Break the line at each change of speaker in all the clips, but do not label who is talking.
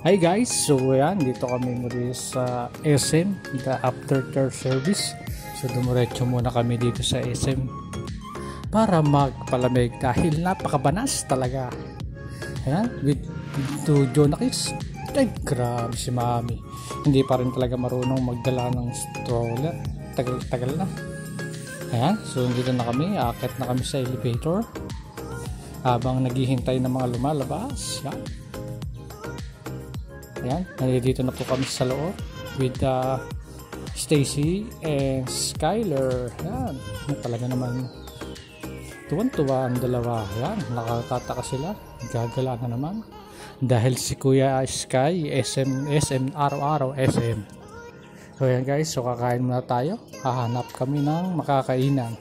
Hi guys, so yan, dito kami muli sa SM, the aftercare service. So dumuretso muna kami dito sa SM para magpalamig dahil napakabanas talaga. Ayan, with to Jonakis. Ay, grabe si Mami. Hindi pa rin talaga marunong magdala ng stroller. Tagal na. Ayan, so dito na kami, akit na kami sa elevator habang naghihintay ng mga lumalabas. Yan. Ayan, nandito na po kami sa loob with Stacy and Skyler. Ayan, talaga naman tuwan-tuwa ang dalawa. Ayan, nakakataka sila, gagala na naman dahil si Kuya Sky SM araw-araw SM. So ayan guys, so kakain muna tayo, hahanap kami ng makakainan.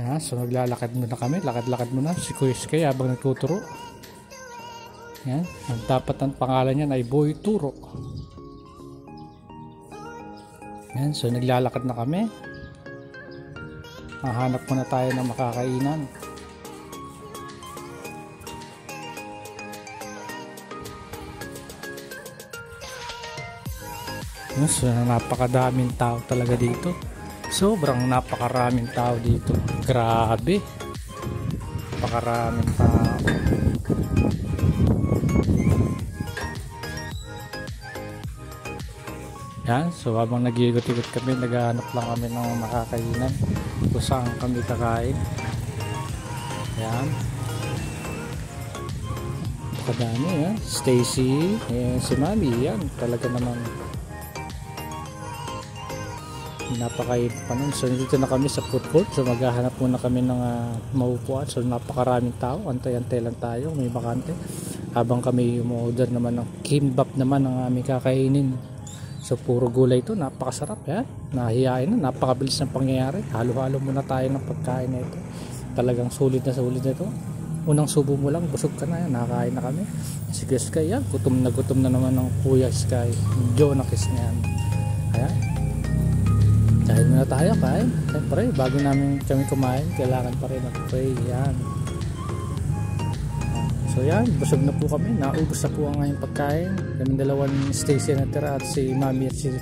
Ayan, so naglalakad muna kami, lakad-lakad muna si Kuya Sky habang nagtuturo. Yan, dapat ang pangalan niyan ay Boy Turo. Yan, so naglalakad na kami. Hahanap muna tayo ng makakainan. Yan, so napakadaming tao talaga dito. Sobrang napakaraming tao dito. Grabe. Napakaraming tao. Yan, so habang nag-iikot-ikot kami, naghahanap lang kami ng makakainan kung saan kami kakain. Yan, kadami yan. Stacy, si Mami, yan talaga naman napakain pa nun. So dito na kami sa food court, so maghahanap muna kami ng maupuan. So napakaraming tao, antay-antay lang tayo, may bakante habang kami umorder naman ng kimbap naman ang aming kakainin. So puro gulay ito, napakasarap yan. Nahihain na, napakabilis ng pangyayari. Halo-halo muna tayo ng pagkain na ito. Talagang sulit na ito. Unang subo mo lang, busog ka na yan, nakakain na kami. Si Kuya Sky yan, gutom na naman ng Kuya Sky. Jonakis na yan. Ayan. Kain muna tayo, kain. Siyempre, bago namin kami kumain, kailangan pa rin mag-pray. Yan. So yan, busog na po kami, naubos na po ang ngayong pagkain. Kaming dalawang Stacy na tira at si Mami at si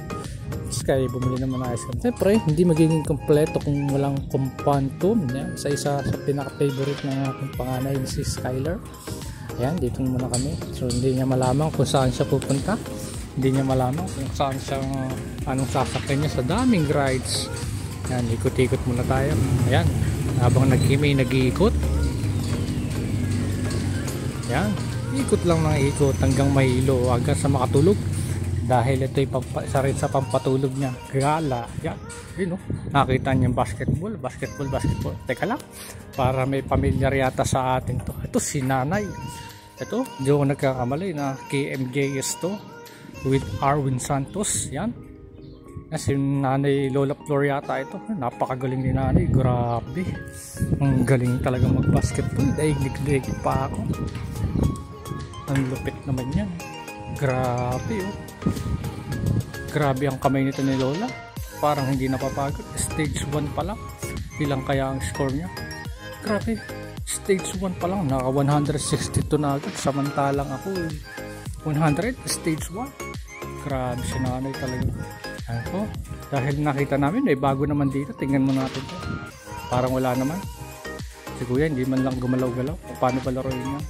Sky bumili naman ng ice cream. Siyempre, hindi magiging kompleto kung walang kumpantum. Yan, sa isa sa pinaka-favorite ng aking panganay, si Skyler. Ayan, dito muna kami. So hindi niya malaman kung saan siya pupunta. Hindi niya malaman kung saan siya, anong sasakyan niya sa daming rides. Yan, ikot-ikot muna tayo. Ayan, habang nag-iikot. Yan, ikot lang ng ikot hanggang mahilo, hanggang sa makatulog. Dahil ito ay isa rin sa pampatulog niya, gala. Yan, yun o, nakita niya basketball. Teka lang, para may pamilyar yata sa atin to. Ito si Nanay. Ito, di ako nagkakamali na KMJS to with Arwin Santos. Yan, si Nanay Lola Flor yata ito. Napakagaling ni Nanay, grabe. Ang galing talaga mag-basketball. Daiglig pa ako. Ang lupit naman yan. Grabe oh. Grabe ang kamay nito ni Lola. Parang hindi napapagod. Stage 1 pa lang. Ilang kaya ang score niya? Grabe. Stage 1 pa lang. Naka 162 na agad. Samantalang ako 100. Stage 1. Grabe si Nanay talaga. Ako, dahil nakita namin may bago naman dito. Tingnan mo natin to. Parang wala naman. Si Kuya hindi man lang gumalaw-galaw. Paano ba laruin niya?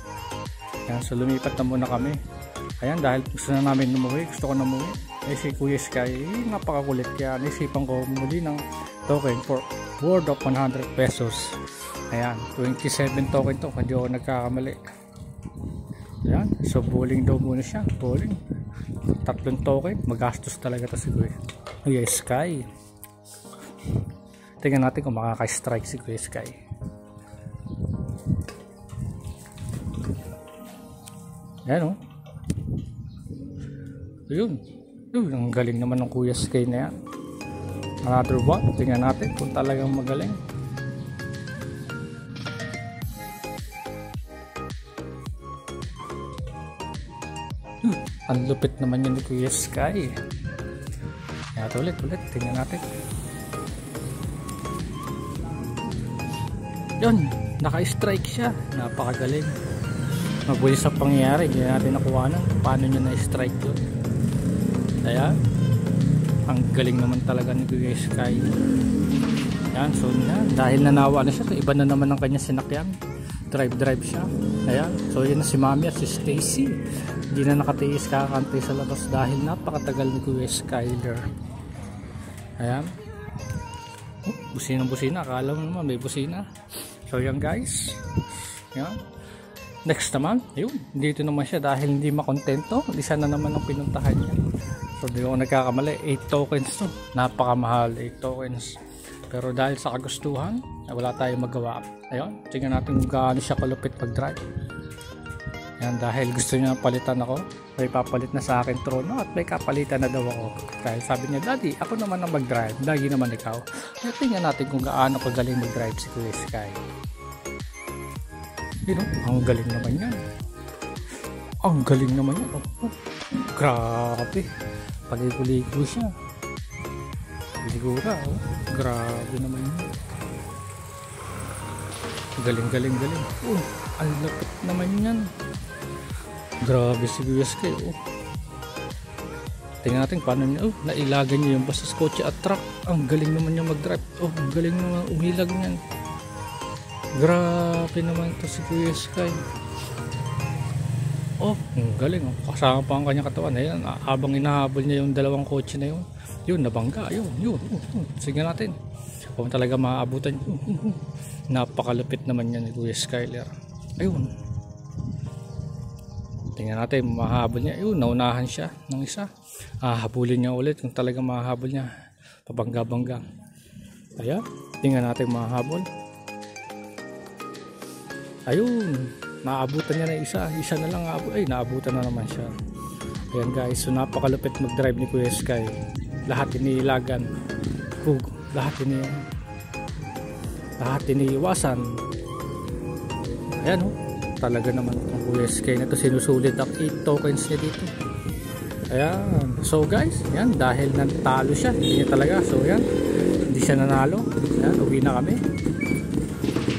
Yan, so lumipat na muna kami. Ayan, dahil gusto na namin umuwi, gusto ko na umuwi. Eh si Kuya Sky, napakakulit. Kaya naisipan ko muli ng token for worth of 100 pesos. Ayan, 27 token to, hindi ako nagkakamali. Ayan, so bowling daw muna siya. Bowling. 3 token, magastos talaga to si Kuya Sky. Tingnan natin kung makaka-strike si Kuya Sky. Ayan o. Ayun. Ang galing naman ng Kuya Sky na yan. Another one. Tingnan natin kung talagang magaling. Ang lupit naman yun ni Kuya Sky. Ayan, ulit. Tingnan natin. Yun. Naka-strike siya. Napakagaling. mabuti sa pangyayari, hindi natin nakuha na paano nyo na-strike yun. Kaya ang galing naman talaga ni Kuya Sky. Yan, so yan, dahil nanawa na siya, so iba na naman ang kanya sinakyan, drive siya. Ayan, so yun na si Mami at si Stacy, hindi na nakatiis kakantay sa labas dahil napakatagal ni Kuya Skyler. Ayan, busina, akala mo naman may busina. So yan guys, yan. Next naman, yun, dito naman siya dahil hindi makontento, isa na naman ang pinuntahan niya. So di ako nagkakamali, 8 tokens to, napakamahal, 8 tokens. Pero dahil sa kagustuhan, wala tayong magawa. Ayun, tingnan natin kung gaano siya kalupit mag-drive. Yan, dahil gusto niya palitan ako, may papalit na sa akin trono at may kapalitan na daw ako. Dahil sabi niya, Daddy, ako naman ang mag-drive, lagi naman ikaw. Kaya tingnan natin kung gaano kagaling mag-drive si Kuya Sky. Yun, ang galing naman yan. Ang galing naman yan. Oh, grabe. Paligo-ligo siya. Ligura, oh. Grabe naman yun. Galing. Oh, ang lapit naman yan. Grabe si Kuya Sky, oh. Tingnan natin paano niya. Oh, nailagan niya yung basta kotse at truck. Ang galing naman niya mag-drive. Oh, ang galing naman umilag niyan. Grabe naman ito si Kuya Sky. Oh, ang galing, oh. Kasama pa ang kanyang katawan. Ayan, habang inahabol niya yung dalawang kotse na yun, yun, nabangga, yun. Sige natin kung talaga maaabutan. Napakalupit naman yan ni Kuya Skyler. Ayun, tingnan natin, mahabol niya. Yun, naunahan siya ng isa. Habulin niya ulit kung talaga mahabol niya. Pabangga-bangga. Ayan, tingnan natin mahabol. Ayun, naabutan niya na isa na lang. Ay, naabutan na naman siya. Ayan guys, so napakalupit mag-drive ni Kuya Sky. Lahat iniilagan, lahat iniiwasan. Ayan, oh, talaga naman ang Kuya Sky na ito, sinusulit ang 8 tokens niya dito. Ayan, so guys, yan, dahil natalo siya, hindi niya talaga, so yan, hindi siya nanalo. Ayan, uwi na kami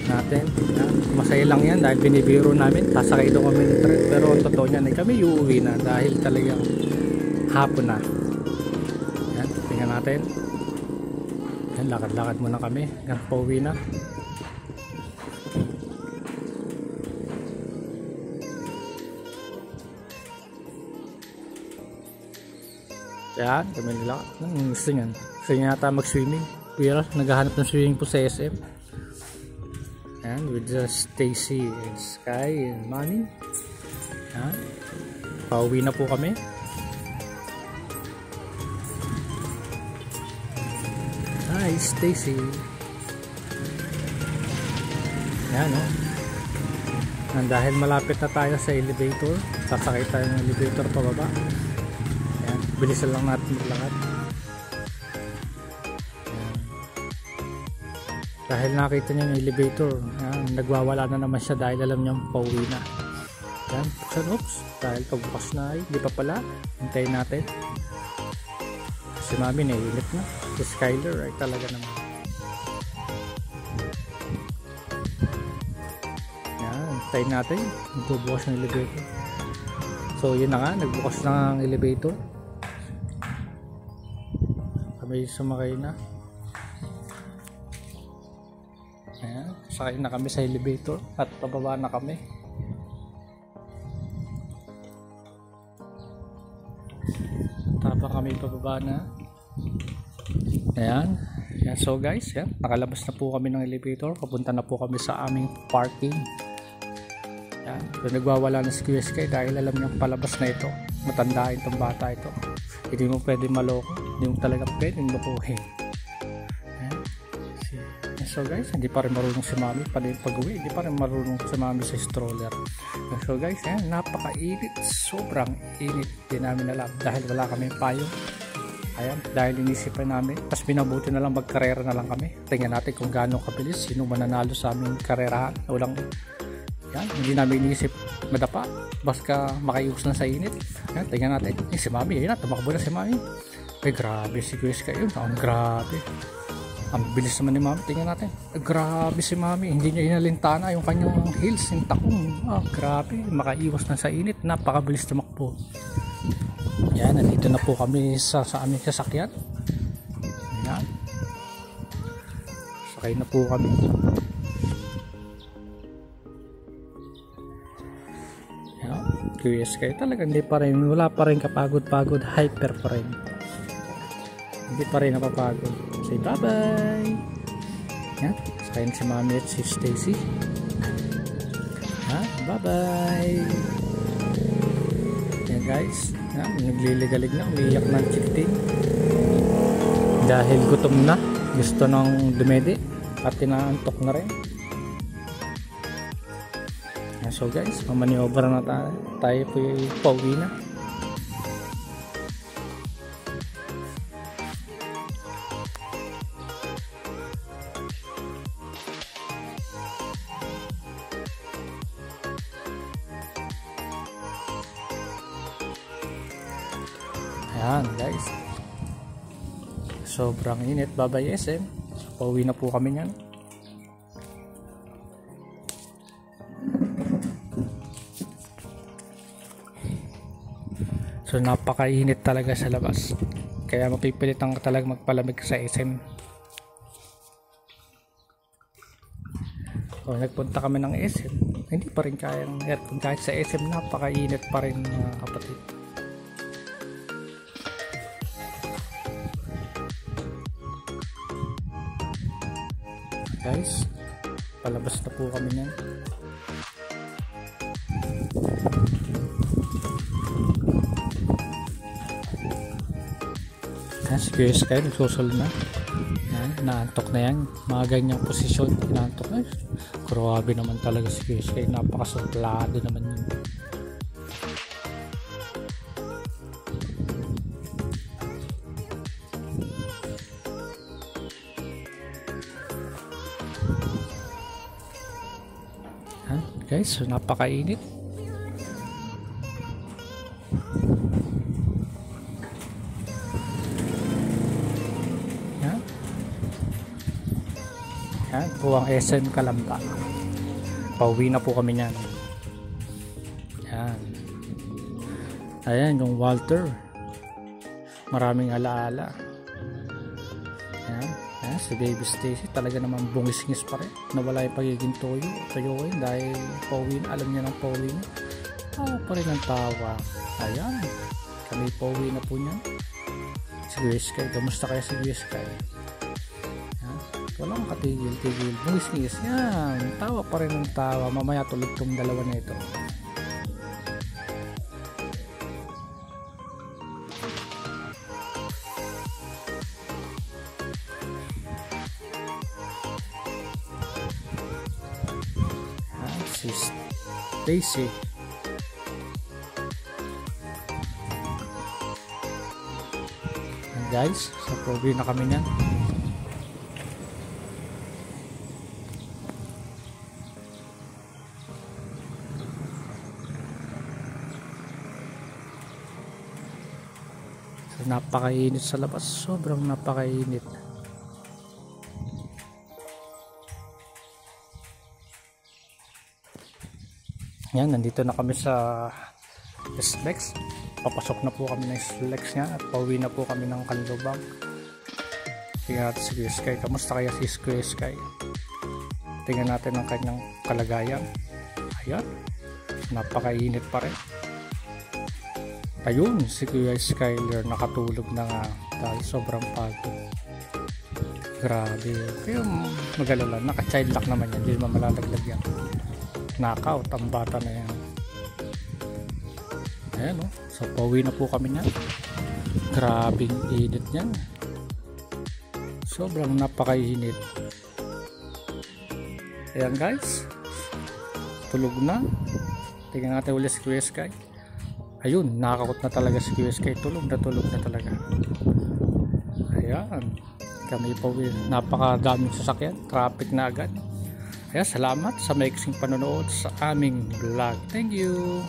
natin. Yan, masaya lang yan dahil binibiro namin, sasakay doon kami ng trip, pero ang totoo niyan ay kami uuwi na dahil talagang hapon na. Yan, tingnan natin. Yan, lakad-lakad muna kami hanggang pauwi na. Yan, kami nila. Gusto niyan. Gusto niya yata mag-swimming. Pero naghahanap ng swimming po sa SM. Yan, with the Stacy and Sky and Mami. Yan. Pauwi na po kami. Hi, Stacy. Yan, no? And dahil malapit na tayo sa elevator, sasakay tayo ng elevator pababa. Yan, bilisan lang natin maglakad. Dahil nakita niya yung elevator, yan, nagwawala na naman siya dahil alam niya pauwi na. Yan, buksan, oops, dahil pagbukas na ay di pa pala, hintayin natin. Si Mami naiinip na, si Skyler ay talaga naman. Yan, hintayin natin, magbubukas ng elevator. So yun na nga, nagbukas na ang elevator. Kami sumakay na. Ayan, sakay na kami sa elevator at pababa na kami. Tapa kami pababa na. Ayan. Ayan, so guys, yan, nakalabas na po kami ng elevator. Papunta na po kami sa aming parking. Ayan, so nagwawala na si Kuya Sky dahil alam niyang palabas na ito. Matandain itong bata ito. Hindi mo pwede maloko. Hindi mo talaga pwede lokohin. So guys, hindi pa rin marunong si Mami pag-uwi, hindi pa rin marunong si Mami sa stroller. So guys, yan, napakainit, sobrang init, din namin alam dahil wala kami payong. Ayan, dahil inisipan namin, tapos binabuti na lang magkarera na lang kami. Tingnan natin kung gaano kabilis, sino mananalo sa aming karerahan. Walang, yan, hindi namin inisip madapa, basta makaiwas na sa init. Yan, tingnan natin, si Mami, yan, tumakbo na si Mami. Ay grabe si Kuya Sky, yun, ang grabe. Ang bilis naman ni Mami. Tingnan natin. Grabe si Mami. Hindi niya inalintana yung kanyang heels, yung takong. Grabe. Makaiwas na sa init. Napakabilis tumakbo. Yan. Nandito na po kami sa aming sasakyan. Yan. Sakay na po kami. Yan. QS kayo talaga. Hindi pa rin. Wala pa rin kapagod-pagod. Hyper pa rin. Hindi pa rin napapagod. Say bye-bye. Yan. Sakay na si Mami at si Stacy. Yan. Bye-bye. Yan guys. Yan. Nagliligalig na. Umiiyak na ang chikiting. Dahil gutom na. Gusto nang dumede. At tinaantok na rin. Yan. So guys. Mamaniobra na tayo. Tayo po yung pauwi na. Ayan guys, sobrang init. Babay SM. So, pauwi na po kami nyan. So napakainit talaga sa labas, kaya mapipilitan ka talaga magpalamig sa SM. So nagpunta kami ng SM, hindi pa rin kayang aircon kahit sa SM. Napakainit pa rin mga kapatid. Guys, palabas na po kami niyan. Yan, si Kuya Sky nagsusol na. Yan, naantok na yan. Mga ganyang posisyon, naantok na. Grabe naman talaga si Kuya Sky. Napakasuplado naman yun. Guys, so napakainit. Yan. Yan po ang SM Calamba. Pauwi na po kami niyan. Yan. Ayan yung Walter. Maraming alaala. Yan. Ayan, si Baby Stacy talaga naman bungis-ngis pa rin. Nawala yung pagiging toyoin dahil pauwi na. Alam niya ng pauwi na. Tawa pa rin ang tawa. Ayan, kami pauwi na po niya. Si Kuya Sky, kamusta kaya si Kuya Sky? Yan. Walang katigil-tigil, bungis-ngis. Yan, tawa pa rin ang tawa. Mamaya tulog tong dalawa na ito. Si Stacy. And guys, sa pauwi na kami niyan. So, napakainit sa labas. Sobrang napakainit. Yan, nandito na kami sa SLEX. Papasok na po kami ng SLEX niya at pauwi na po kami ng Canlubang. Tingnan natin si Kuya Sky. Kamusta kaya si Kuya Sky? Tingnan natin ang kanyang kalagayan. Ayan, napakainit pa rin. Ayun, si Kuya Skyler nakatulog na nga dahil sobrang pagod. Grabe. Kaya magalala, naka-child lock naman yan, hindi naman malalaglag yan. Knockout ang bata na yan. Ayan o, so pauwi na po kami niyan. Grabing init niyan. Sobrang napakainit. Ayan guys, tulog na. Tingnan natin ulit si Kuya Sky. Ayun, nakakot na talaga si Kuya Sky. Tulog na talaga. Ayan, kami pauwi. Napakadaming sasakyan, traffic na agad. Kaya salamat sa maiksing panonood sa aming vlog. Thank you!